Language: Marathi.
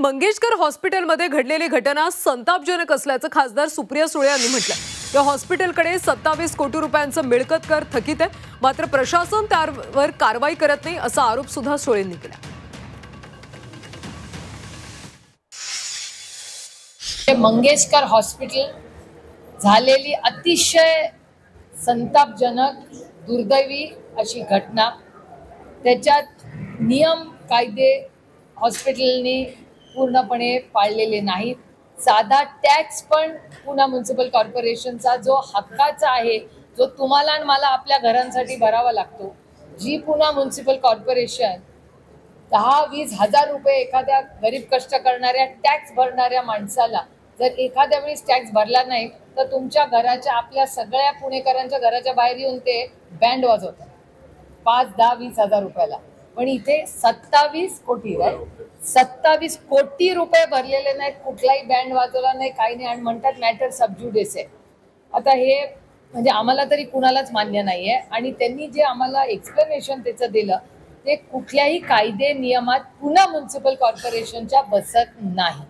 मंगेशकर हॉस्पिटलमध्ये घडलेली घटना संतापजनक असल्याचं खासदार सुप्रिया सुळे यांनी म्हटलं। या हॉस्पिटलकडे 27 कोटी रुपयांचं मिळकत कर थकीत आहे, मात्र प्रशासन त्यावर कारवाई करत नाही असा आरोप सुद्धा सुळेंनी केला। मंगेशकर हॉस्पिटल झालेली अतिशय संतापजनक दुर्दैवी अशी घटना, त्याच्यात नियम कायदे हॉस्पिटलने पूर्णपणे पाळलेले नाहीत। साधा टॅक्स पण पुणे म्युनिसिपल कॉर्पोरेशनचा जो हक्काचा आहे, जो तुम्हाला आणि मला आपल्या घरांसाठी भरावा लागतो, जी पुणे म्युनिसिपल कॉर्पोरेशन 10-20 हजार रुपये एखाद्या गरीब कष्ट करणाऱ्या टॅक्स भरणाऱ्या माणसाला जर एखाद्या वेळेस टॅक्स भरला नाही तर तुमच्या घराच्या आपल्या सगळ्या पुणेकरांच्या घराच्या बाहेर येऊन ते बँड वाजवतात 5-10-20 हजार रुपयाला। पण इथे 27 कोटी 27 कोटी रुपये भरलेले नाहीत, कुठलाही बँड वाजवला नाही, काही नाही, आणि म्हणतात मॅटर सबज्युडिस आहे। आता हे म्हणजे आम्हाला तरी कुणालाच मान्य नाहीये, आणि त्यांनी जे आम्हाला एक्सप्लेनेशन त्याचं दिलं ते कुठल्याही कायदे नियमात पुणे म्युनिसिपल कॉर्पोरेशनच्या बसत नाही।